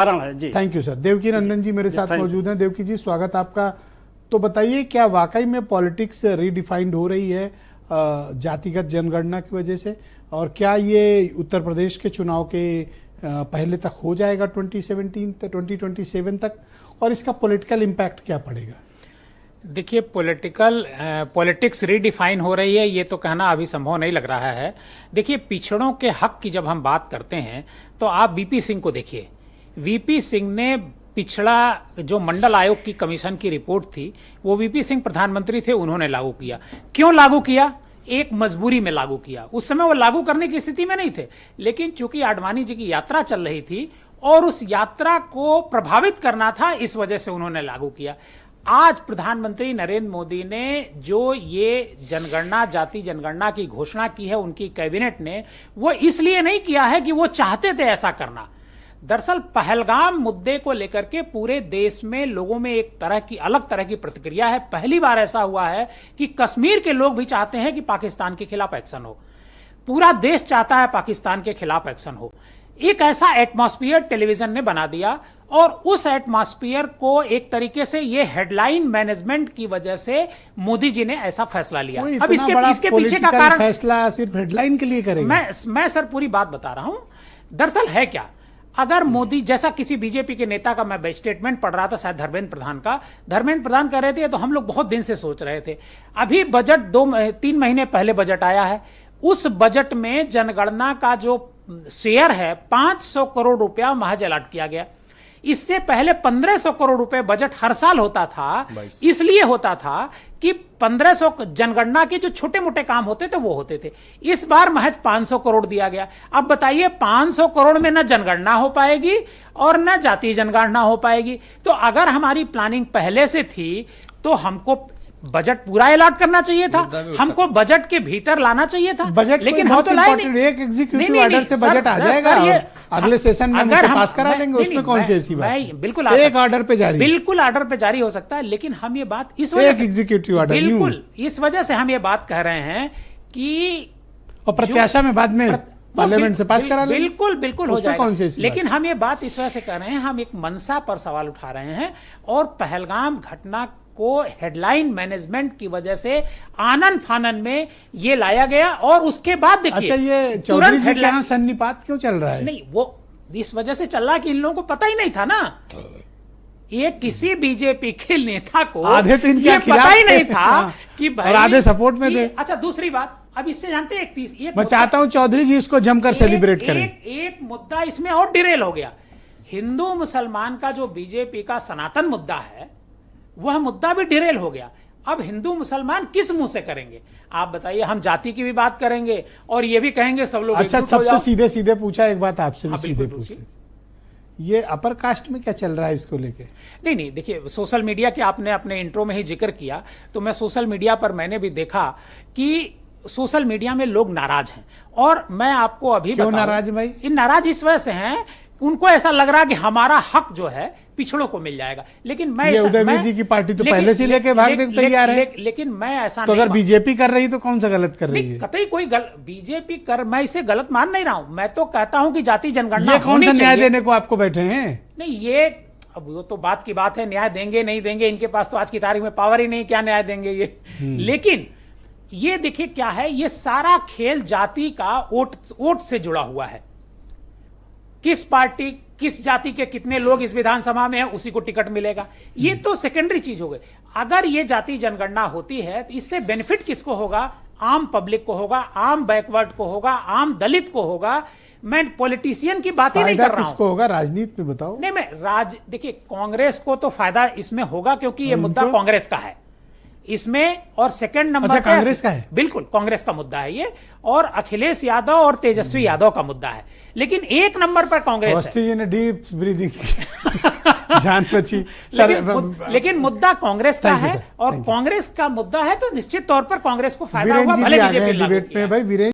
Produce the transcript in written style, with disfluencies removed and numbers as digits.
है जी। Thank you sir. Devaki Nandan ji मेरे साथ मौजूद हैं। देवकी जी स्वागत आपका। तो बताइए क्या वाकई में पॉलिटिक्स रीडिफाइंड हो रही है जातिगत जनगणना की वजह से, और क्या ये उत्तर प्रदेश के चुनाव के पहले तक हो जाएगा 2027 तक, और इसका पॉलिटिकल इम्पैक्ट क्या पड़ेगा? देखिए, पॉलिटिक्स रीडिफाइन हो रही है ये तो कहना अभी संभव नहीं लग रहा है। देखिए, पिछड़ों के हक की जब हम बात करते हैं तो आप वीपी सिंह को देखिए। वीपी सिंह ने पिछड़ा जो मंडल आयोग की कमीशन की रिपोर्ट थी वो वीपी सिंह प्रधानमंत्री थे, उन्होंने लागू किया। क्यों लागू किया? एक मजबूरी में लागू किया। उस समय वो लागू करने की स्थिति में नहीं थे, लेकिन चूंकि आडवाणी जी की यात्रा चल रही थी और उस यात्रा को प्रभावित करना था, इस वजह से उन्होंने लागू किया। आज प्रधानमंत्री नरेंद्र मोदी ने जो ये जनगणना, जाति जनगणना की घोषणा की है उनकी कैबिनेट ने, वो इसलिए नहीं किया है कि वो चाहते थे ऐसा करना। दरअसल पहलगाम मुद्दे को लेकर के पूरे देश में लोगों में एक अलग तरह की प्रतिक्रिया है। पहली बार ऐसा हुआ है कि कश्मीर के लोग भी चाहते हैं कि पाकिस्तान के खिलाफ एक्शन हो। पूरा देश चाहता है पाकिस्तान के खिलाफ एक्शन हो। एक ऐसा एटमॉस्फेयर टेलीविजन ने बना दिया, और उस एटमॉस्फेयर को एक तरीके से ये हेडलाइन मैनेजमेंट की वजह से मोदी जी ने ऐसा फैसला लिया। अब इसके पीछे का कारण फैसला सिर्फ हेडलाइन के लिए करेंगे? मैं सर पूरी बात बता रहा हूं। दरअसल है क्या, अगर मोदी जैसा किसी बीजेपी के नेता का मैं स्टेटमेंट पढ़ रहा था, शायद धर्मेंद्र प्रधान कह रहे थे, तो हम लोग बहुत दिन से सोच रहे थे। अभी बजट 2-3 महीने पहले बजट आया है। उस बजट में जनगणना का जो शेयर है 500 करोड़ रुपया महज अलॉट किया गया। इससे पहले 1500 करोड़ रुपए बजट हर साल होता था। इसलिए होता था कि 1500 जनगणना के जो छोटे मोटे काम होते थे वो होते थे। इस बार महज 500 करोड़ दिया गया। अब बताइए, 500 करोड़ में न जनगणना हो पाएगी और न जातीय जनगणना हो पाएगी। तो अगर हमारी प्लानिंग पहले से थी तो हमको बजट पूरा अलॉट करना चाहिए था, हमको बजट के भीतर लाना चाहिए था। बजट लेकिन हम तो लाए नहीं। एक एग्जीक्यूटिव ऑर्डर से बजट आ जाएगा, अगले सेशन में हम पास करा लेंगे, उसमें कौन सी ऐसी बात है? बिल्कुल एक ऑर्डर पे जारी, बिल्कुल ऑर्डर पे जारी हो सकता है। लेकिन हम ये बात इस वजह से एग्जीक्यूटिव ऑर्डर, बिल्कुल इस वजह से हम ये बात कह रहे हैं कि और प्रत्याशा में बाद में पार्लियामेंट से पास करा लेंगे। बिल्कुल हो जाएगा। लेकिन हम ये बात इस वजह से कर रहे हैं, हम एक मंशा पर सवाल उठा रहे हैं, और पहलगाम घटना को हेडलाइन मैनेजमेंट की वजह से आनन फानन में ये लाया गया। और उसके बाद देखिए, अच्छा, ये चौधरी जी के यहाँ सन्निपात क्यों चल रहा है? नहीं, वो इस वजह से चल रहा है कि इन लोगों को पता ही नहीं था ना। ये किसी बीजेपी के नेता को आधे तो इनके पता ही नहीं था कि और आधे सपोर्ट में थे। अच्छा, दूसरी बात, अब इससे जानते हैं, मैं चाहता हूं चौधरी जी इसको जमकर सेलिब्रेट करें। एक मुद्दा इसमें और डिरेल हो गया। हिंदू मुसलमान का जो बीजेपी का सनातन मुद्दा है, वह मुद्दा भी डिरेल हो गया। अब हिंदू मुसलमान किस मुंह से करेंगे? आप बताइए। हम जाति की भी बात करेंगे और ये भी कहेंगे सब लोग। अच्छा, सबसे सीधे पूछा, एक बात आपसे भी सीधे पूछे, ये अपर कास्ट में क्या चल रहा है इसको लेके? नहीं, देखिए, सोशल मीडिया के आपने अपने इंट्रो में ही जिक्र किया, तो मैं सोशल मीडिया पर मैंने भी देखा कि सोशल मीडिया में लोग नाराज हैं। और मैं आपको अभी क्यों नाराज भाई? नाराज इस वजह से हैं, उनको ऐसा लग रहा है कि हमारा हक जो है पिछड़ों को मिल जाएगा। लेकिन मैं उदयवीर जी की पार्टी तो पहले से लेके भागने को तैयार है। लेकिन मैं ऐसा तो अगर बीजेपी कर रही तो कौन सा गलत कर रही है? कतई कोई बीजेपी मैं इसे गलत मान नहीं रहा हूं। मैं तो कहता हूं कि जाति जनगणना कौन सा न्याय देने को आपको बैठे हैं? नहीं, ये अब वो तो बात की बात है, न्याय देंगे नहीं देंगे, इनके पास तो आज की तारीख में पावर ही नहीं, क्या न्याय देंगे ये। लेकिन ये देखिए क्या है, ये सारा खेल जाति का वोट से जुड़ा हुआ है। किस पार्टी, किस जाति के कितने लोग इस विधानसभा में हैं, उसी को टिकट मिलेगा। ये तो सेकेंडरी चीज हो गई। अगर ये जाति जनगणना होती है तो इससे बेनिफिट किसको होगा? आम पब्लिक को होगा, आम बैकवर्ड को होगा, आम दलित को होगा। मैं पॉलिटिशियन की बात ही नहीं कर रहा हूं। किसको होगा? राजनीति में बताओ। नहीं, देखिए, कांग्रेस को तो फायदा इसमें होगा क्योंकि ये मुद्दा कांग्रेस का है इसमें। और सेकंड नंबर अच्छा, कांग्रेस का है? बिल्कुल कांग्रेस का मुद्दा है ये, और अखिलेश यादव और तेजस्वी यादव का मुद्दा है। लेकिन एक नंबर पर कांग्रेस है। जी ने डीप ब्रीदिंग जान बची। लेकिन मुद्दा कांग्रेस का है, और कांग्रेस का मुद्दा है तो निश्चित तौर पर कांग्रेस को फायदा होगा, भले बीजेपी डिबेट में। भाई वीरेंद्र